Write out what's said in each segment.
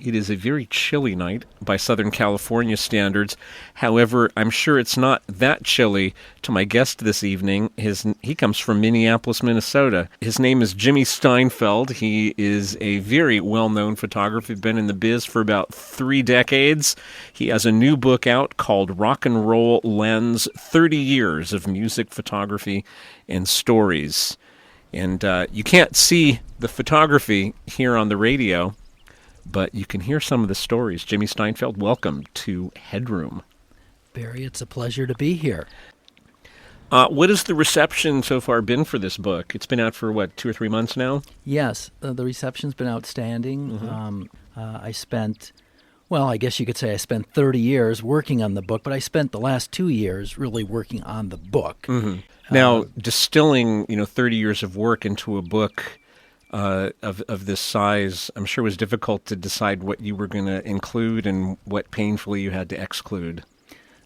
It is a very chilly night by Southern California standards. However, I'm sure it's not that chilly to my guest this evening. He comes from Minneapolis, Minnesota. His name is Jimmy Steinfeldt. He is a very well-known photographer. He's been in the biz for about 3 decades. He has a new book out called Rock and Roll Lens, 30 Years of Music, Photography, and Stories. And you can't see the photography here on the radio, but you can hear some of the stories. Jimmy Steinfeldt, welcome to Headroom. Barry, it's a pleasure to be here. What has the reception so far been for this book? It's been out for, 2 or 3 months now? Yes, the reception's been outstanding. Mm-hmm. I guess you could say I spent 30 years working on the book, but I spent the last 2 years really working on the book. Mm-hmm. Now, distilling 30 years of work into a book of this size, I'm sure it was difficult to decide what you were going to include and what painfully you had to exclude.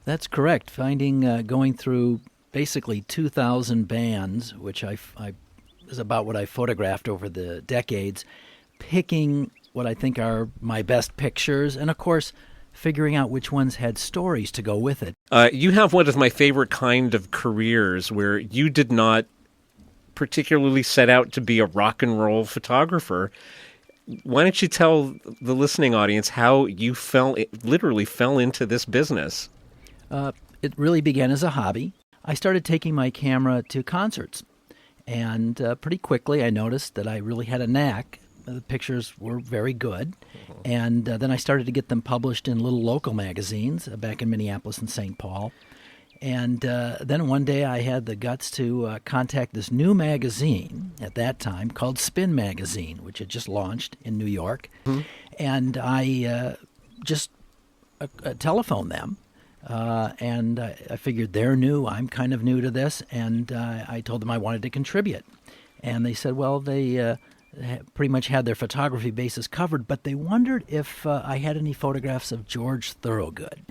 That's correct. Going through basically 2,000 bands, which is about what I photographed over the decades, picking what I think are my best pictures, and of course, figuring out which ones had stories to go with it. You have one of my favorite kind of careers where you did not particularly set out to be a rock and roll photographer. Why don't you tell the listening audience how you literally fell into this business? It really began as a hobby. I started taking my camera to concerts, and pretty quickly I noticed that I really had a knack. The pictures were very good, and then I started to get them published in little local magazines back in Minneapolis and St. Paul. And then one day I had the guts to contact this new magazine at that time called Spin Magazine, which had just launched in New York. Mm-hmm. And I just telephoned them, and I figured they're new, I'm kind of new to this, and I told them I wanted to contribute. And they said, well, they pretty much had their photography bases covered, but they wondered if I had any photographs of George Thorogood.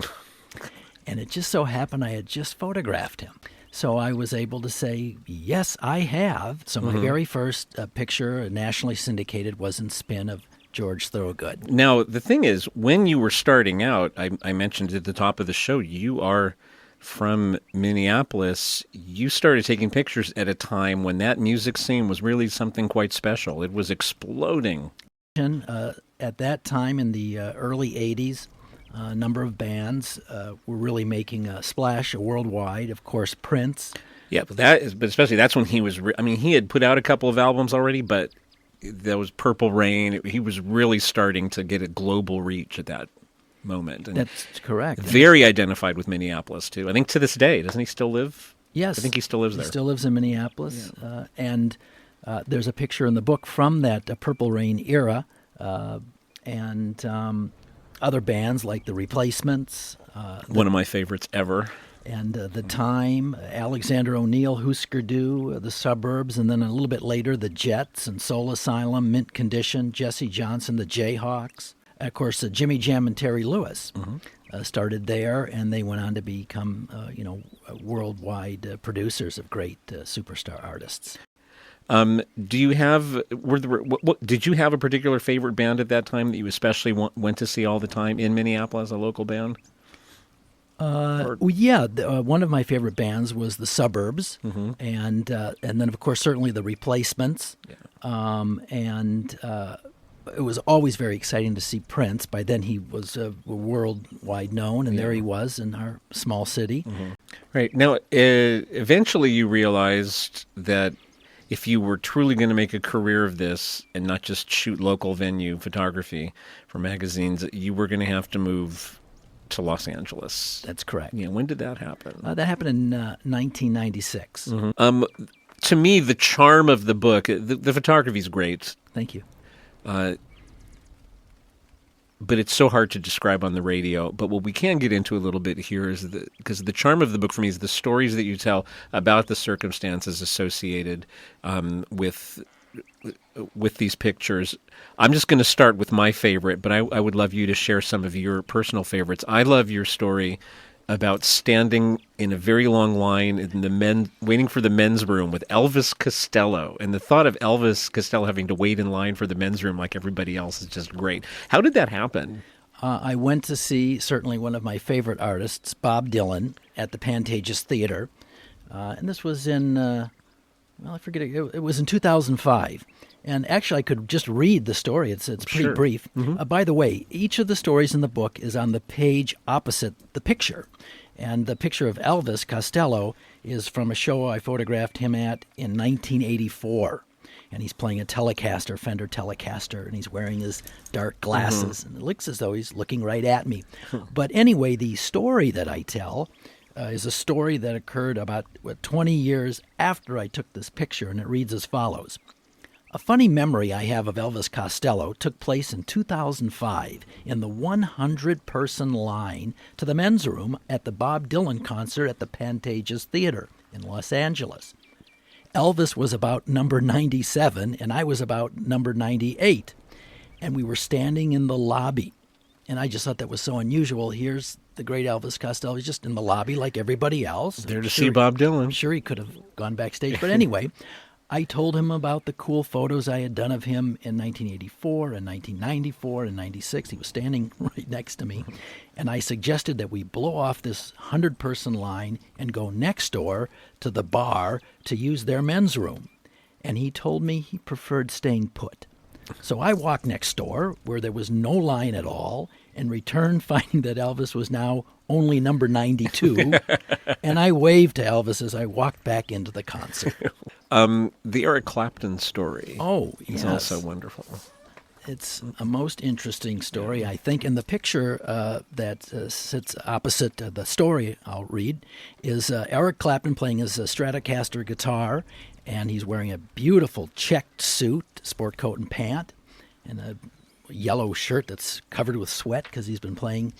And it just so happened I had just photographed him. So I was able to say, yes, I have. So my very first picture, nationally syndicated, was in Spin of George Thorogood. Now, the thing is, when you were starting out, I mentioned at the top of the show, you are from Minneapolis. You started taking pictures at a time when that music scene was really something quite special. It was exploding. At that time, in the early 80s, a number of bands were really making a splash worldwide. Of course, Prince. Yeah, but especially that's when he was. He had put out a couple of albums already, but there was Purple Rain. He was really starting to get a global reach at that moment. And that's correct. Very identified with Minneapolis too. I think to this day, doesn't he still live? Yes, I think he still lives there. He still lives in Minneapolis, yeah. And there's a picture in the book from that Purple Rain era, and other bands like The Replacements. One of my favorites ever. And The Time, Alexander O'Neill, Husker Du, The Suburbs, and then a little bit later, The Jets and Soul Asylum, Mint Condition, Jesse Johnson, The Jayhawks. Of course, Jimmy Jam and Terry Lewis started there, and they went on to become, worldwide producers of great superstar artists. Do you have? Did you have a particular favorite band at that time that you especially went to see all the time in Minneapolis, a local band? One of my favorite bands was The Suburbs, and then of course certainly The Replacements, it was always very exciting to see Prince. By then he was worldwide known, and there he was in our small city. Mm-hmm. Right. Now, eventually you realized that if you were truly going to make a career of this and not just shoot local venue photography for magazines, you were going to have to move to Los Angeles. That's correct. Yeah. When did that happen? That happened in 1996. Mm-hmm. To me, the charm of the book, the photography is great. Thank you. But it's so hard to describe on the radio. But what we can get into a little bit here is because the charm of the book for me is the stories that you tell about the circumstances associated with these pictures. I'm just going to start with my favorite, but I would love you to share some of your personal favorites. I love your story about standing in a very long line in waiting for the men's room with Elvis Costello. And the thought of Elvis Costello having to wait in line for the men's room like everybody else is just great. How did that happen? I went to see certainly one of my favorite artists, Bob Dylan, at the Pantages Theater. And this was in, I forget, it was in 2005. And actually, I could just read the story. It's pretty brief. Mm-hmm. By the way, each of the stories in the book is on the page opposite the picture. And the picture of Elvis Costello is from a show I photographed him at in 1984. And he's playing a Telecaster, Fender Telecaster, and he's wearing his dark glasses. Mm-hmm. And it looks as though he's looking right at me. But anyway, the story that I tell is a story that occurred about 20 years after I took this picture, and it reads as follows. A funny memory I have of Elvis Costello took place in 2005 in the 100-person line to the men's room at the Bob Dylan concert at the Pantages Theater in Los Angeles. Elvis was about number 97, and I was about number 98. And we were standing in the lobby. And I just thought that was so unusual. Here's the great Elvis Costello. He's just in the lobby like everybody else. There to see Bob Dylan. I'm sure he could have gone backstage. But anyway, I told him about the cool photos I had done of him in 1984 and 1994 and 96. He was standing right next to me. And I suggested that we blow off this 100-person line and go next door to the bar to use their men's room. And he told me he preferred staying put. So I walked next door, where there was no line at all, and returned finding that Elvis was now only number 92. And I waved to Elvis as I walked back into the concert. The Eric Clapton story is also wonderful. It's a most interesting story, I think. And the picture that sits opposite the story I'll read is Eric Clapton playing his Stratocaster guitar, and he's wearing a beautiful checked suit, sport coat and pant, and a yellow shirt that's covered with sweat because he's been playing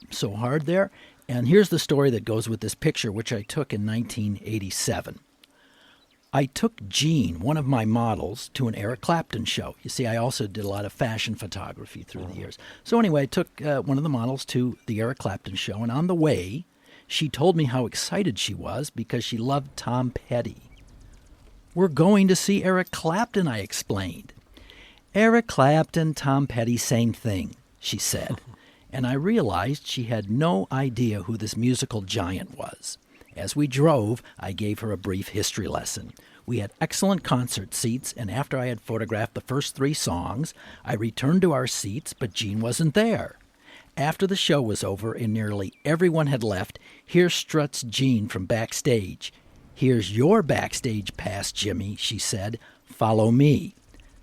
so hard there. And here's the story that goes with this picture, which I took in 1987. I took Jean, one of my models, to an Eric Clapton show. You see, I also did a lot of fashion photography through the years. So anyway, I took one of the models to the Eric Clapton show, and on the way, she told me how excited she was because she loved Tom Petty. We're going to see Eric Clapton, I explained. Eric Clapton, Tom Petty, same thing, she said. And I realized she had no idea who this musical giant was. As we drove, I gave her a brief history lesson. We had excellent concert seats, and after I had photographed the first 3 songs, I returned to our seats, but Jean wasn't there. After the show was over and nearly everyone had left, here struts Jean from backstage. Here's your backstage pass, Jimmy, she said. Follow me.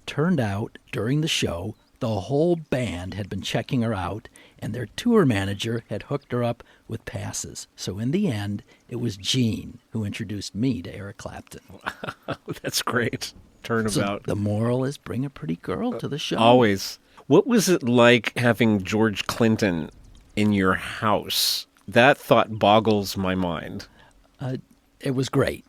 Turned out, during the show, the whole band had been checking her out, and their tour manager had hooked her up with passes. So in the end, it was Jean who introduced me to Eric Clapton. Wow, that's great. Turnabout. So the moral is bring a pretty girl to the show. Always. What was it like having George Clinton in your house? That thought boggles my mind. It was great.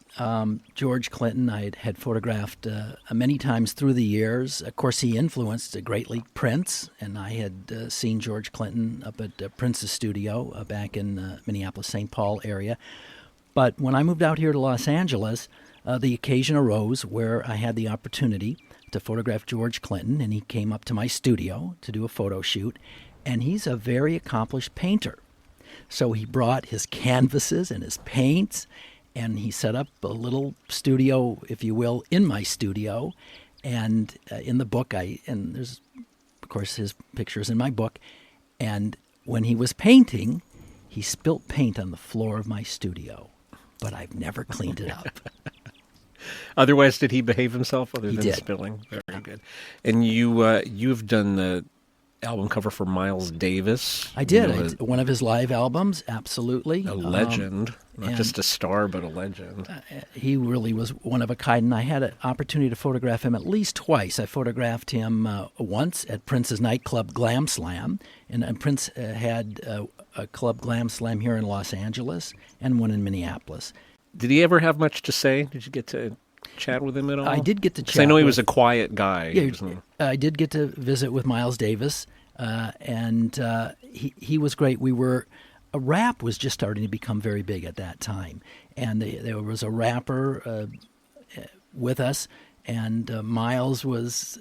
George Clinton I had photographed many times through the years. Of course, he influenced greatly Prince, and I had seen George Clinton up at Prince's studio back in Minneapolis, St. Paul area. But when I moved out here to Los Angeles, the occasion arose where I had the opportunity to photograph George Clinton, and he came up to my studio to do a photo shoot, and he's a very accomplished painter. So he brought his canvases and his paints, and he set up a little studio, if you will, in my studio. And in the book, and there's, of course, his pictures in my book. And when he was painting, he spilt paint on the floor of my studio. But I've never cleaned it up. Otherwise, did he behave himself other He than did. spilling? Very good. And you've done the album cover for Miles Davis. I did. One of his live albums, absolutely. A legend. Not just a star, but a legend. He really was one of a kind, and I had an opportunity to photograph him at least twice. I photographed him once at Prince's nightclub Glam Slam, and Prince had a club Glam Slam here in Los Angeles and one in Minneapolis. Did he ever have much to say? Did you get to chat with him at all? I did get to chat. 'Cause I know he was a quiet guy. Yeah, I did get to visit with Miles Davis, and he was great. We were rap was just starting to become very big at that time. And there was a rapper with us, and Miles was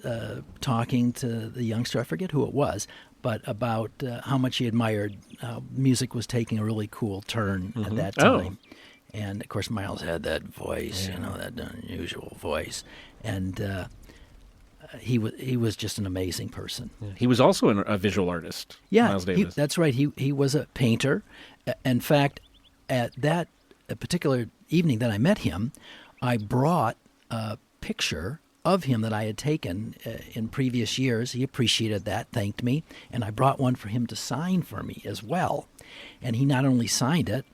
talking to the youngster, I forget who it was, but about how much he admired how music was taking a really cool turn at that time. Oh. And, of course, Miles had that voice, that unusual voice. And he was just an amazing person. Yeah. He was also a visual artist, Miles Davis. That's right. He was a painter. In fact, at that particular evening that I met him, I brought a picture of him that I had taken in previous years. He appreciated that, thanked me, and I brought one for him to sign for me as well. And he not only signed it,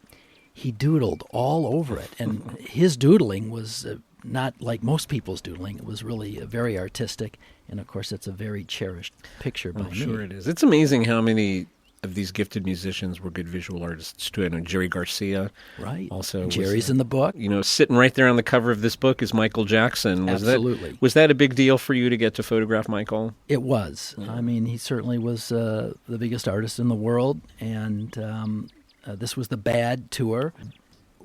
he doodled all over it. And his doodling was not like most people's doodling. It was really very artistic. And, of course, it's a very cherished picture by me. Sure it is. It's amazing how many of these gifted musicians were good visual artists too. I know Jerry Garcia. Right. Also, Jerry's in the book. Sitting right there on the cover of this book is Michael Jackson. Absolutely. Was that a big deal for you to get to photograph Michael? It was. Yeah. I mean, he certainly was the biggest artist in the world, and this was the Bad tour.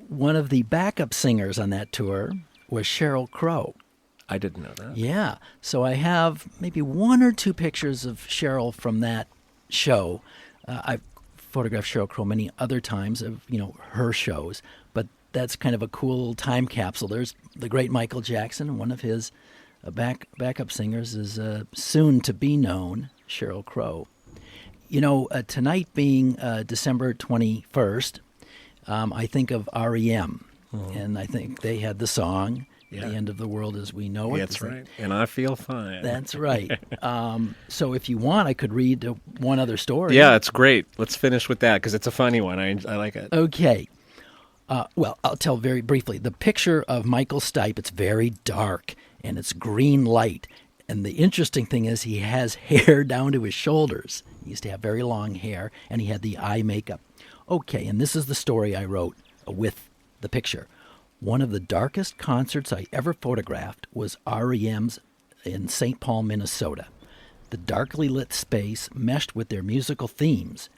One of the backup singers on that tour was Sheryl Crow. I didn't know that. Yeah. So I have maybe one or two pictures of Sheryl from that show. I've photographed Sheryl Crow many other times of, her shows, but that's kind of a cool time capsule. There's the great Michael Jackson, one of his backup singers is soon to be known Sheryl Crow. Tonight being December 21st, I think of REM, and I think they had the song, The End of the World as We Know It. That's right, and I Feel Fine. That's right. So if you want, I could read one other story. Yeah, it's great. Let's finish with that, because it's a funny one. I like it. Okay. Well, I'll tell very briefly. The picture of Michael Stipe, it's very dark, and it's green light. And the interesting thing is he has hair down to his shoulders. He used to have very long hair, and he had the eye makeup. Okay, and this is the story I wrote with the picture. One of the darkest concerts I ever photographed was REM's in St. Paul, Minnesota. The darkly lit space meshed with their musical themes.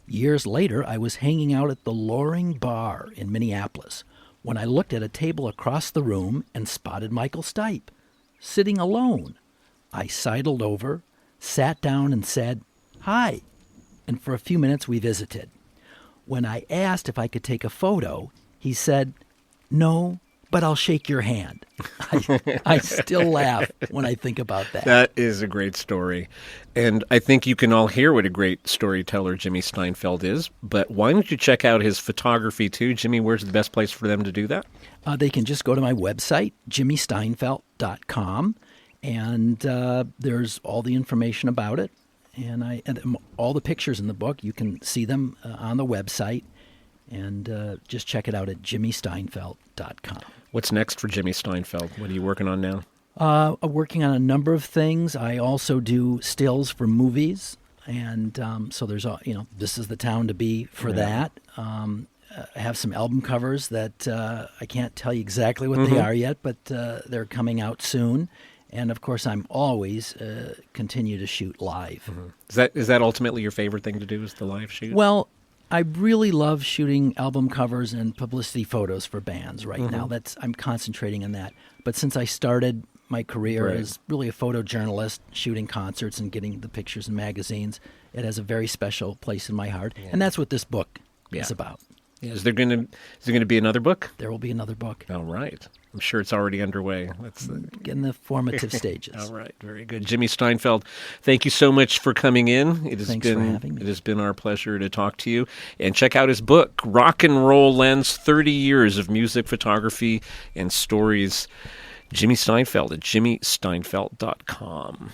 Years later, I was hanging out at the Loring Bar in Minneapolis when I looked at a table across the room and spotted Michael Stipe, sitting alone. I sidled over, sat down and said, "Hi," and for a few minutes we visited. When I asked if I could take a photo, he said, "No, but I'll shake your hand." I still laugh when I think about that. That is a great story. And I think you can all hear what a great storyteller Jimmy Steinfeldt is. But why don't you check out his photography too? Jimmy, where's the best place for them to do that? They can just go to my website, jimmysteinfeldt.com, and there's all the information about it. And all the pictures in the book, you can see them on the website. And just check it out at jimmysteinfeldt.com. What's next for Jimmy Steinfeldt? What are you working on now? I'm working on a number of things. I also do stills for movies. And so there's, this is the town to be for that. I have some album covers that I can't tell you exactly what they are yet, but they're coming out soon. And, of course, I'm always continue to shoot live. Is that ultimately your favorite thing to do, is the live shoot? Well, I really love shooting album covers and publicity photos for bands right now. I'm concentrating on that. But since I started my career as really a photojournalist, shooting concerts and getting the pictures in magazines, it has a very special place in my heart. And that's what this book is about. Yeah. Is there going to be another book? There will be another book. All right. I'm sure it's already underway. Let's in the formative stages. All right. Very good. Jimmy Steinfeldt, thank you so much for coming in. Thanks for having me. It has been our pleasure to talk to you. And check out his book, Rock and Roll Lens, 30 Years of Music, Photography, and Stories. Jimmy Steinfeldt at jimmysteinfeldt.com.